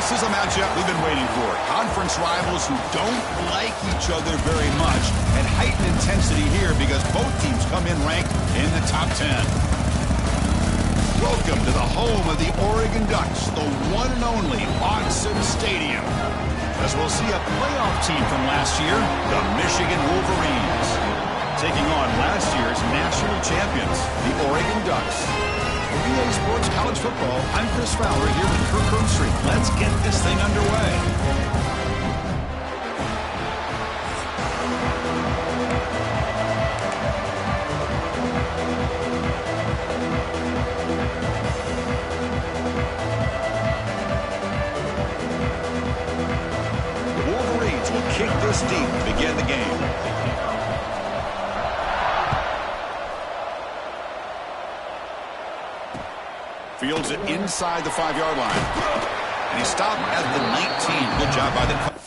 This is a matchup we've been waiting for. Conference rivals who don't like each other very much, and heightened intensity here because both teams come in ranked in the top 10. Welcome to the home of the Oregon Ducks, the one and only Autzen Stadium. As we'll see a playoff team from last year, the Michigan Wolverines, taking on last year's national champions, the Oregon Ducks. For EA Sports College Football, I'm Chris Fowler here with Kirk Herbstreit. Let's get this thing underway. Kick this deep to begin the game. Fields it inside the 5-yard line. And he stopped at the 19. Good job by the...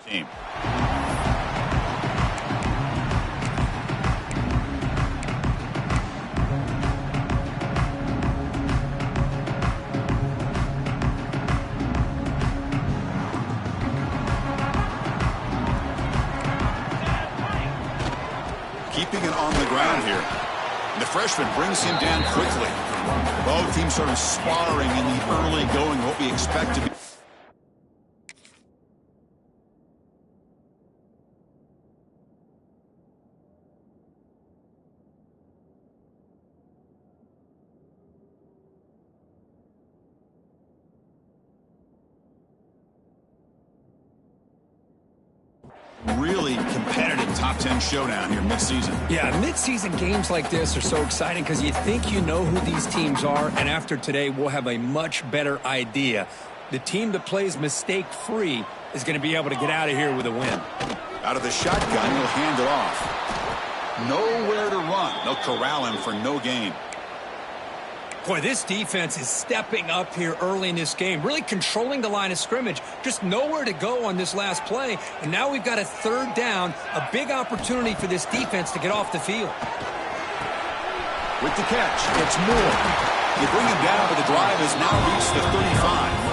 team. Keeping it on the ground here. And the freshman brings him down quickly. Both teams sort of sparring in the early going, what we expect to be. Really competitive top 10 showdown here mid-season. Yeah, mid-season games like this are so exciting because you think you know who these teams are, and after today we'll have a much better idea. The team that plays mistake-free is going to be able to get out of here with a win. Out of the shotgun, he'll hand it off. Nowhere to run. They'll corral him for no gain. Boy, this defense is stepping up here early in this game, really controlling the line of scrimmage. Just nowhere to go on this last play, and now we've got a third down, a big opportunity for this defense to get off the field. With the catch, it's Moore. You bring him down, but the drive has now reached the 35.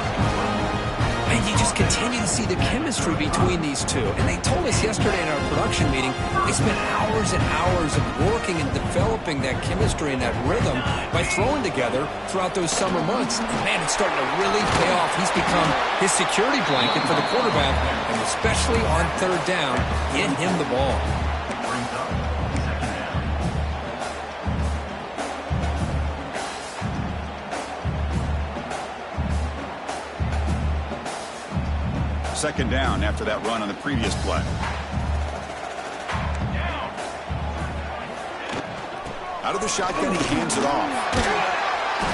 And you just continue to see the chemistry between these two. And they told us yesterday in our production meeting, they spent hours and hours of working and developing that chemistry and that rhythm by throwing together throughout those summer months. And man, it's starting to really pay off. He's become his security blanket for the quarterback, and especially on third down, get him the ball. Second down after that run on the previous play. Out of the shotgun, he hands it off.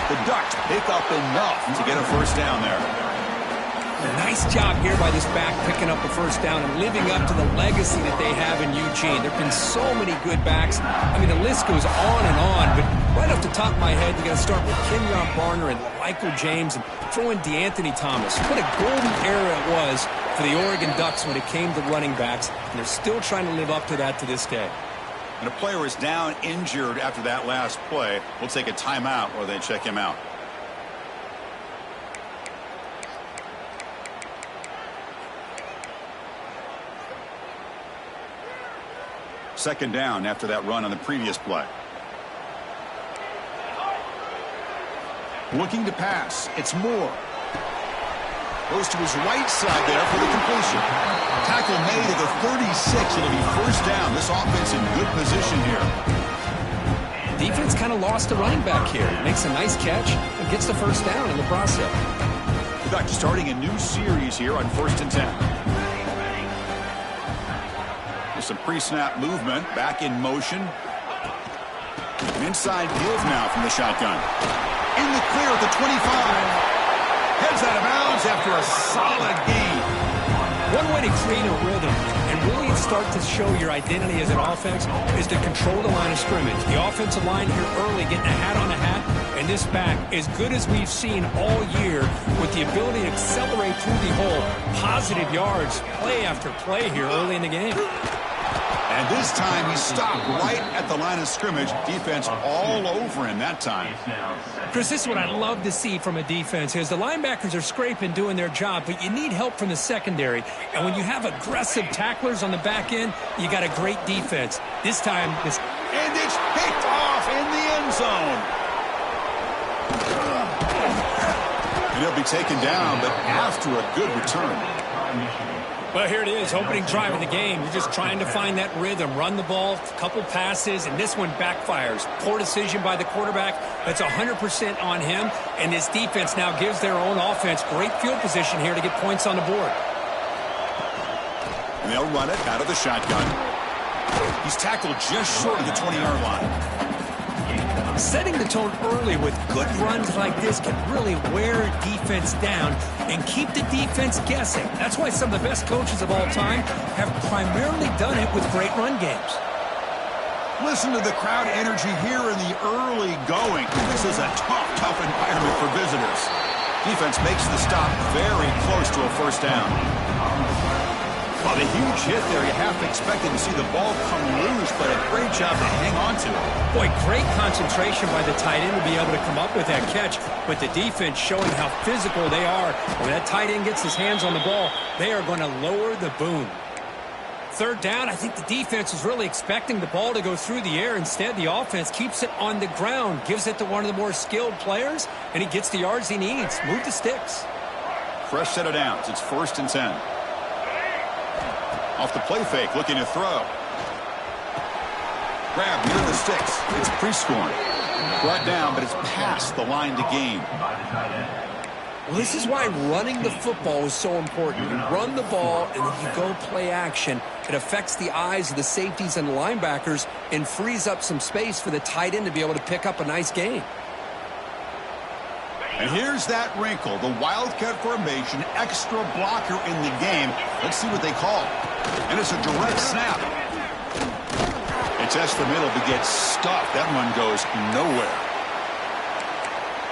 The Ducks pick up enough to get a first down there. Nice job here by this back picking up a first down and living up to the legacy that they have in Eugene. There have been so many good backs. I mean, the list goes on and on, but right off the top of my head, you got to start with Kenyon Barner and Michael James and throw in DeAnthony Thomas. What a golden era it was for the Oregon Ducks when it came to running backs, and they're still trying to live up to that to this day. And a player is down injured after that last play. We'll take a timeout or they check him out. Second down after that run on the previous play. Looking to pass. It's Moore. Goes to his right side there for the completion. Tackle made at the 36. It'll be first down. This offense in good position here. Defense kind of lost a running back here. Makes a nice catch and gets the first down in the process. The Ducks starting a new series here on 1st and 10. Some pre-snap movement, back in motion. An inside give now from the shotgun. In the clear at the 25. Heads out of bounds after a solid gain. One way to create a rhythm and really start to show your identity as an offense is to control the line of scrimmage. The offensive line here early getting a hat on a hat, and this back, as good as we've seen all year, with the ability to accelerate through the hole, positive yards, play after play here early in the game. And this time he stopped right at the line of scrimmage. Defense all over him that time. Chris, this is what I love to see from a defense is the linebackers are scraping, doing their job, but you need help from the secondary. And when you have aggressive tacklers on the back end, you got a great defense. This time, and it's picked off in the end zone. And he'll be taken down, but after a good return. Well, here it is, opening drive of the game. You're just trying to find that rhythm, run the ball, a couple passes, and this one backfires. Poor decision by the quarterback. That's 100% on him, and this defense now gives their own offense great field position here to get points on the board. And they'll run it out of the shotgun. He's tackled just short of the 20-yard line. Setting the tone early with good runs like this can really wear a defense down and keep the defense guessing. That's why some of the best coaches of all time have primarily done it with great run games. Listen to the crowd energy here in the early going. This is a tough environment for visitors. Defense makes the stop very close to a first down. Well, the huge hit there, you have to expect to see the ball come loose, but a great job to hang on to it. Boy, great concentration by the tight end to be able to come up with that catch, but the defense showing how physical they are. When that tight end gets his hands on the ball, they are going to lower the boom. Third down, I think the defense is really expecting the ball to go through the air. Instead, the offense keeps it on the ground, gives it to one of the more skilled players, and he gets the yards he needs. Move the sticks. Fresh set of downs. It's 1st and 10. Off the play fake, looking to throw. Grab near the sticks. It's pre-scoring. Brought down, but it's past the line to gain. Well, this is why running the football is so important. You run the ball, and then you go play action. It affects the eyes of the safeties and linebackers and frees up some space for the tight end to be able to pick up a nice gain. And here's that wrinkle, the Wildcat formation, extra blocker in the game. Let's see what they call. And it's a direct snap. It tests the middle but gets stuck. That one goes nowhere.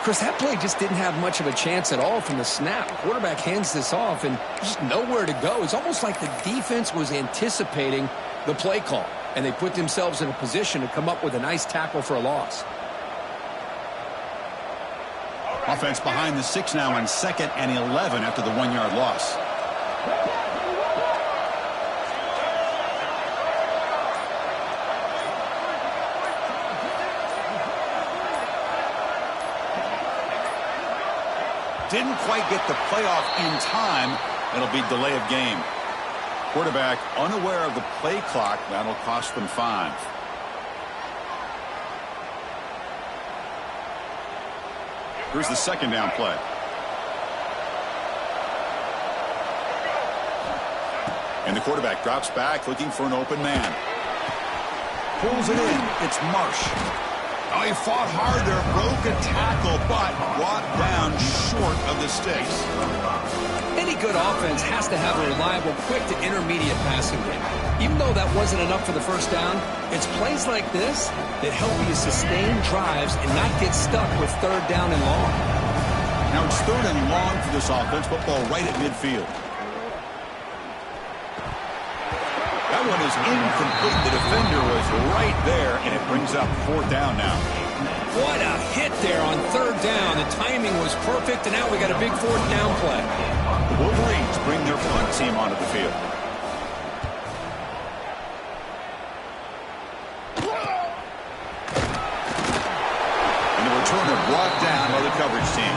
Chris, that play just didn't have much of a chance at all from the snap. Quarterback hands this off and just nowhere to go. It's almost like the defense was anticipating the play call, and they put themselves in a position to come up with a nice tackle for a loss. Offense behind the 6 now on 2nd and 11 after the 1-yard loss. Didn't quite get the playoff in time. It'll be delay of game. Quarterback unaware of the play clock. That'll cost them 5. Here's the 2nd down play. And the quarterback drops back looking for an open man. Pulls it in. It's Marsh. Oh, he fought hard there, broke a tackle, but brought down short of the sticks. Any good offense has to have a reliable, quick to intermediate passing game. Even though that wasn't enough for the first down, it's plays like this that help you sustain drives and not get stuck with 3rd down and long. Now it's 3rd and long for this offense. Football right at midfield. That one is incomplete. The defender was right there, and it brings up 4th down now. What a hit there on 3rd down. The timing was perfect, and now we got a big 4th down play. The Wolverines bring their punt team onto the field. And the returner brought down by the coverage team.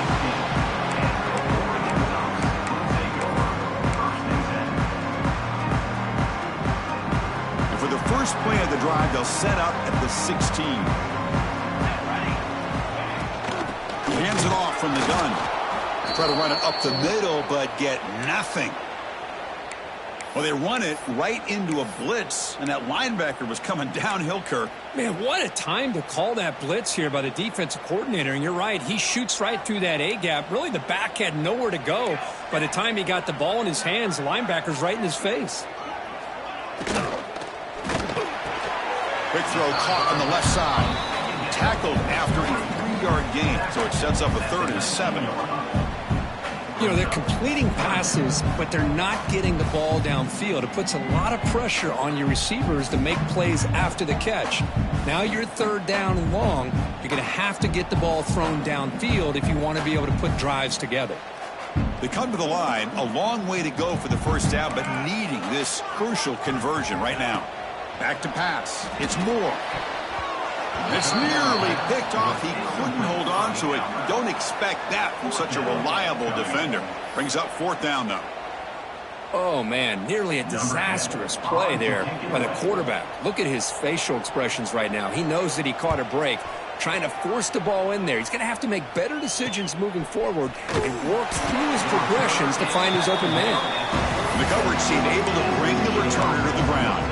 First play of the drive, they'll set up at the 16. He hands it off from the gun. Try to run it up the middle, but get nothing. Well, they run it right into a blitz, and that linebacker was coming downhill, Kirk. Man, what a time to call that blitz here by the defensive coordinator. And you're right, he shoots right through that A-gap. Really, the back had nowhere to go. By the time he got the ball in his hands, the linebacker's right in his face. Quick throw caught on the left side. Tackled after a 3-yard gain, so it sets up a 3rd and 7. You know, they're completing passes, but they're not getting the ball downfield. It puts a lot of pressure on your receivers to make plays after the catch. Now you're 3rd down and long. You're going to have to get the ball thrown downfield if you want to be able to put drives together. They come to the line, a long way to go for the first down, but needing this crucial conversion right now. Back to pass. It's Moore. It's nearly picked off. He couldn't hold on to it. Don't expect that from such a reliable defender. Brings up 4th down, though. Oh, man, nearly a disastrous play there by the quarterback. Look at his facial expressions right now. He knows that he caught a break, trying to force the ball in there. He's going to have to make better decisions moving forward and work through his progressions to find his open man. The coverage team able to bring the returner to the ground.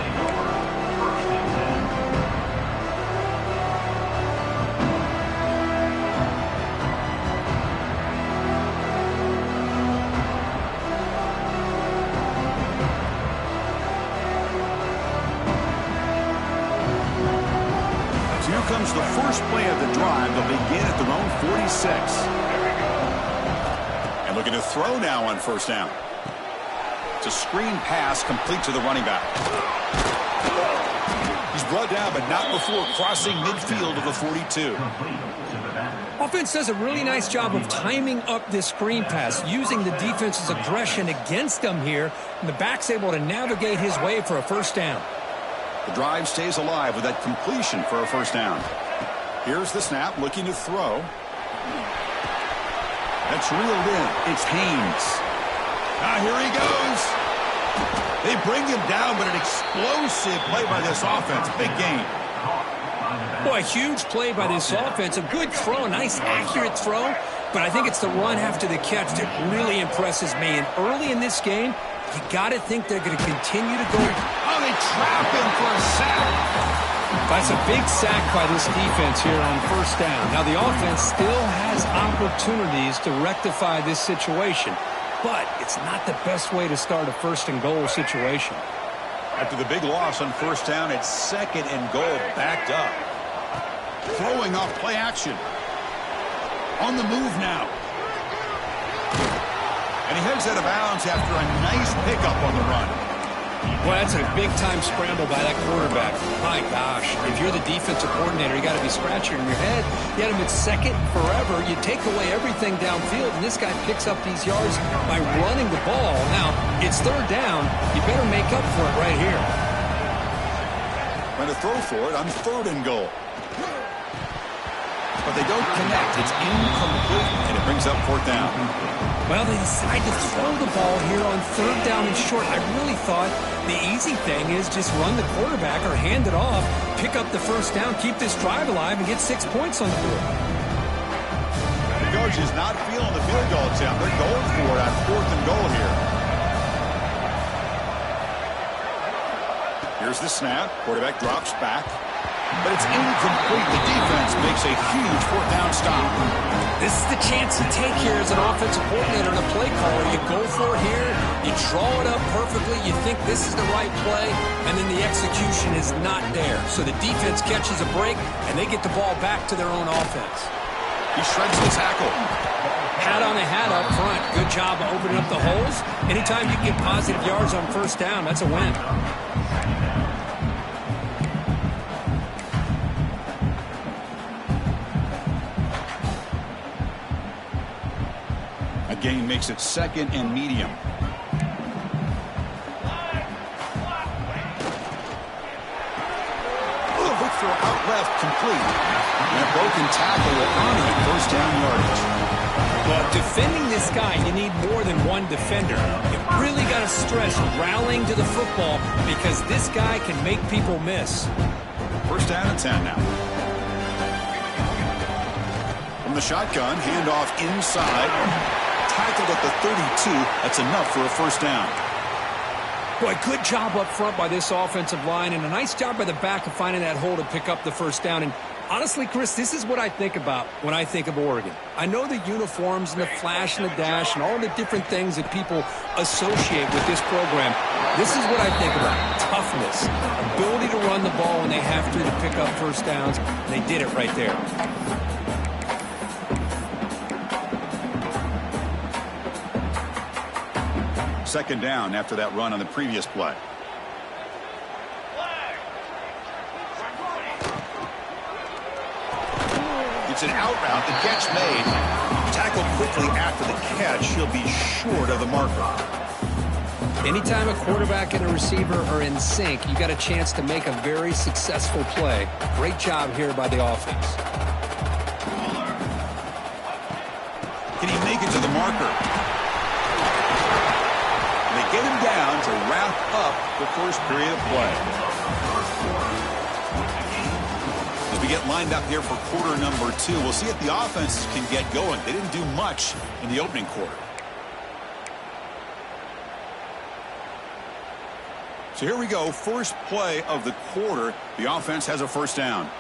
Here comes the first play of the drive. They'll begin at their own 46. And looking to throw now on 1st down. It's a screen pass complete to the running back. He's brought down, but not before crossing midfield of the 42. Offense does a really nice job of timing up this screen pass, using the defense's aggression against them here, and the back's able to navigate his way for a 1st down. The drive stays alive with that completion for a 1st down. Here's the snap, looking to throw. That's reeled in. It's Haynes. Here he goes. They bring him down, but an explosive play by this offense. Big game. Boy, a huge play by this offense. A good throw, a nice accurate throw. But I think it's the run after the catch that really impresses me. And early in this game, you got to think they're going to continue to go. Oh, they trap him for a sack. That's a big sack by this defense here on 1st down. Now, the offense still has opportunities to rectify this situation, but it's not the best way to start a 1st and goal situation. After the big loss on 1st down, it's 2nd and goal, backed up. Throwing off play action. On the move now. And he heads out of bounds after a nice pickup on the run. Well, that's a big-time scramble by that quarterback. My gosh, if you're the defensive coordinator, you got to be scratching your head. You had him at 2nd forever. You take away everything downfield, and this guy picks up these yards by running the ball. Now, it's 3rd down. You better make up for it right here. Trying to throw for it on 3rd and goal. But they don't connect. It's incomplete, and it brings up 4th down. Well, they decide to throw the ball here on 3rd down and short. I really thought the easy thing is just run the quarterback or hand it off, pick up the 1st down, keep this drive alive, and get 6 points on the board. The coach is not feeling the field goal attempt. They're going for it on 4th and goal here. Here's the snap. Quarterback drops back. But it's incomplete. The defense makes a huge 4th down stop. This is the chance you take here as an offensive coordinator and a play caller. You go for it here, you draw it up perfectly, you think this is the right play, and then the execution is not there. So the defense catches a break, and they get the ball back to their own offense. He shreds the tackle. Hat on a hat up front. Good job of opening up the holes. Anytime you can get positive yards on 1st down, that's a win. Gain makes it 2nd and medium. Look for out left, complete. And a broken tackle will earn him 1st down yardage. Well, defending this guy, you need more than one defender. You really got to stress rallying to the football because this guy can make people miss. 1st down and 10 now. From the shotgun, handoff inside. Tackled at the 32. That's enough for a 1st down. Boy, good job up front by this offensive line, and a nice job by the back of finding that hole to pick up the first down. And honestly, Chris, this is what I think about when I think of Oregon. I know the uniforms and the flash and the dash and all the different things that people associate with this program. This is what I think about. Toughness, ability to run the ball when they have to pick up first downs, and they did it right there. Second down after that run on the previous play. It's an out route. The catch made. Tackled quickly after the catch. He'll be short of the marker. Anytime a quarterback and a receiver are in sync, you got a chance to make a very successful play. Great job here by the offense. Can he make it to the marker? They get him down to wrap up the first period of play. As we get lined up here for quarter number 2, we'll see if the offenses can get going. They didn't do much in the opening quarter. So here we go, first play of the quarter. The offense has a first down.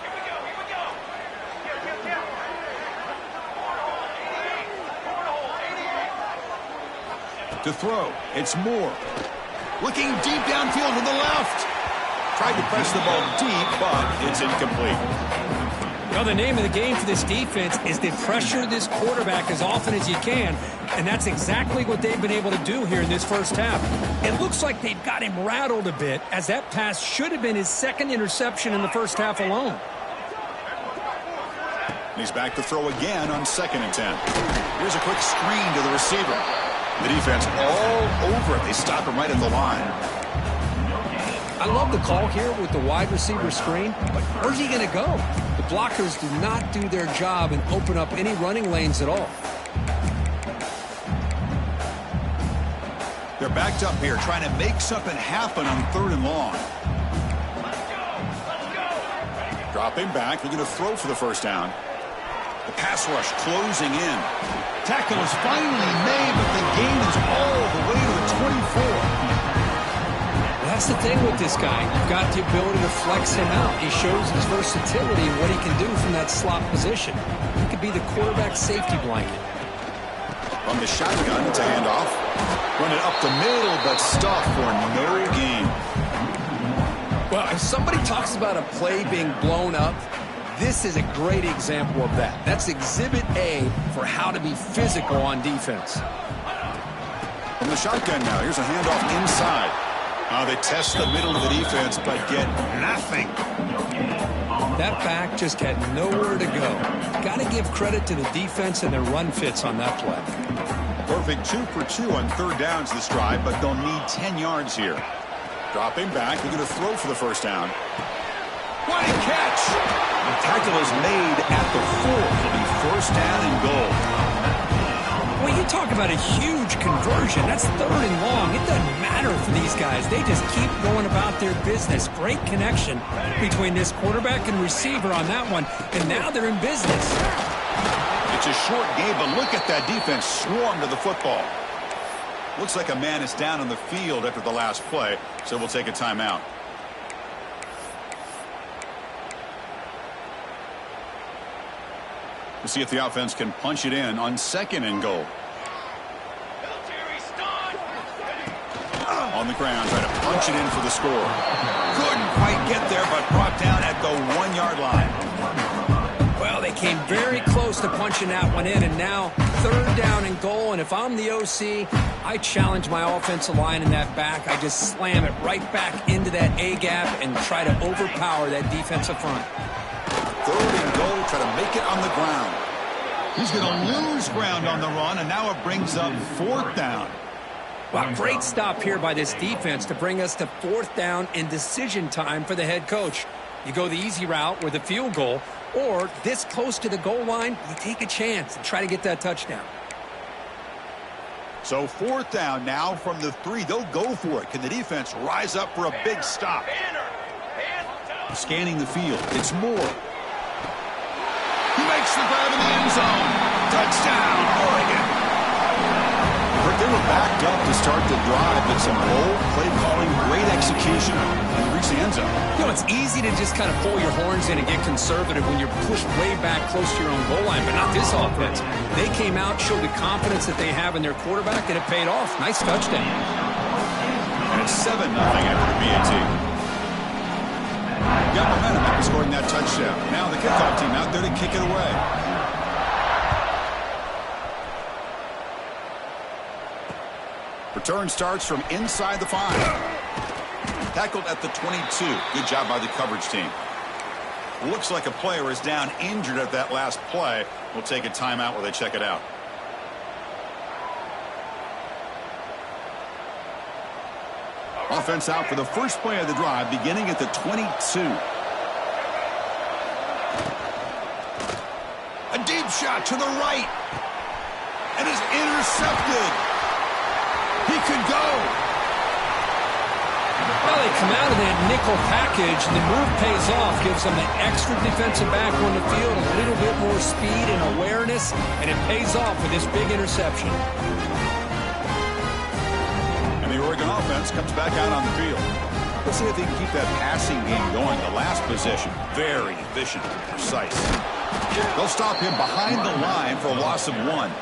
To throw, it's Moore. Looking deep downfield to the left. Tried to press the ball deep, but it's incomplete. Well, the name of the game for this defense is to pressure this quarterback as often as you can, and that's exactly what they've been able to do here in this first half. It looks like they've got him rattled a bit, as that pass should have been his second interception in the first half alone. He's back to throw again on 2nd and 10. Here's a quick screen to the receiver. The defense all over it. They stop him right at the line. I love the call here with the wide receiver screen, but where's he going to go? The blockers do not do their job and open up any running lanes at all. They're backed up here, trying to make something happen on 3rd and long. Dropping back, they're going to throw for the first down. The pass rush closing in. Tackle is finally made, but the gain is all the way to the 24. That's the thing with this guy. You've got the ability to flex him out. He shows his versatility and what he can do from that slot position. He could be the quarterback safety blanket. From the shotgun, it's a handoff. Run it up the middle, but stuffed for no gain. Well, if somebody talks about a play being blown up, this is a great example of that. That's exhibit A for how to be physical on defense. From the shotgun now, here's a handoff inside. They test the middle of the defense, but get nothing. That back just had nowhere to go. Got to give credit to the defense and their run fits on that play. Perfect 2 for 2 on 3rd downs this drive, but they'll need 10 yards here. Dropping back, they're going to throw for the first down. What a catch! The tackle is made at the 4. It'll be first down and goal. Well, you talk about a huge conversion. That's 3rd and long. It doesn't matter for these guys. They just keep going about their business. Great connection between this quarterback and receiver on that one, and now they're in business. It's a short game, but look at that defense swarm to the football. Looks like a man is down on the field after the last play, so we'll take a timeout. We'll see if the offense can punch it in on 2nd and goal. On the ground, trying to punch it in for the score. Couldn't quite get there, but brought down at the 1-yard line. Well, they came very close to punching that one in, and now 3rd down and goal. And if I'm the OC, I challenge my offensive line in that back. I just slam it right back into that A-gap and try to overpower that defensive front. 3rd and goal, try to make it on the ground. He's going to lose ground on the run, and now it brings up 4th down. Wow, great stop here by this defense to bring us to 4th down and decision time for the head coach. You go the easy route with a field goal, or this close to the goal line, you take a chance and try to get that touchdown. So 4th down now from the 3. They'll go for it. Can the defense rise up for a big stop? Scanning the field. It's Moore. He makes the grab in the end zone. Touchdown, Oregon. They were backed up to start the drive, but some bold play calling easy to just kind of pull your horns in and get conservative when you're pushed way back close to your own goal line, but not this offense. They came out, showed the confidence that they have in their quarterback, and it paid off. Nice touchdown. And it's 7-0 after the BAT. Got momentum after scoring that touchdown. Now the kickoff team out there to kick it away. Return starts from inside the 5. Tackled at the 22. Good job by the coverage team. Looks like a player is down injured at that last play. We'll take a timeout while they check it out. Offense out for the first play of the drive, beginning at the 22. A deep shot to the right. And is intercepted. He could go. Well, they come out of that nickel package, and the move pays off, gives them an extra defensive back on the field, a little bit more speed and awareness, and it pays off with this big interception. And the Oregon offense comes back out on the field. Let's see if they can keep that passing game going. The last possession, very efficient and precise. They'll stop him behind the line for a loss of 1.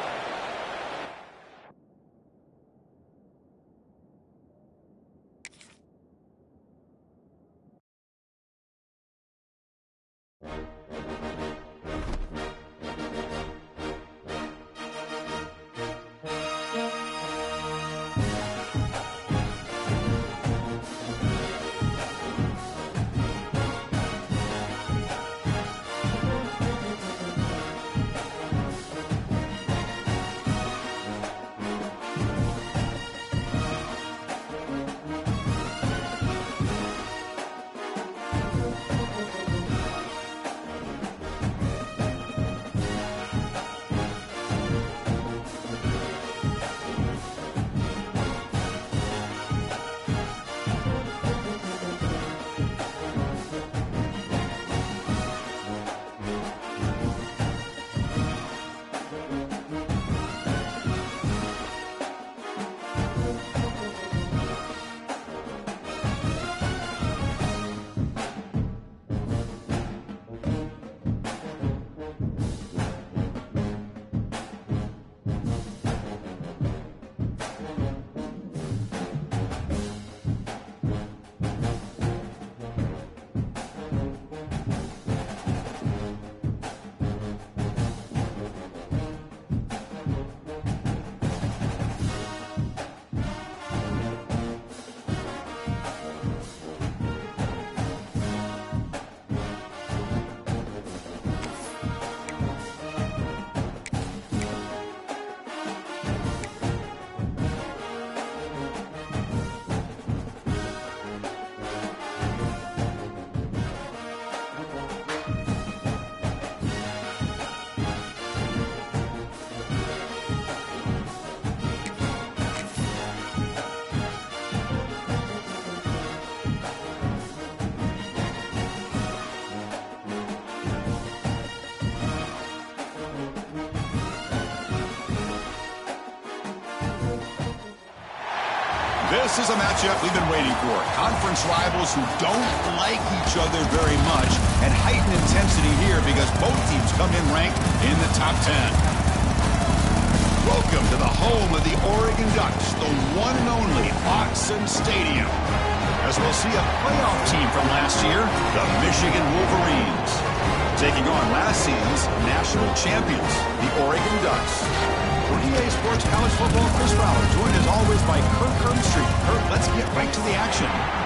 This is a matchup we've been waiting for. Conference rivals who don't like each other very much, and heightened intensity here because both teams come in ranked in the top 10. Welcome to the home of the Oregon Ducks, the one and only Autzen Stadium. As we'll see a playoff team from last year, the Michigan Wolverines, taking on last season's national champions, the Oregon Ducks. For EA Sports College Football, Chris Fowler, joined as always by Kirk Street. Kirk, let's get right to the action.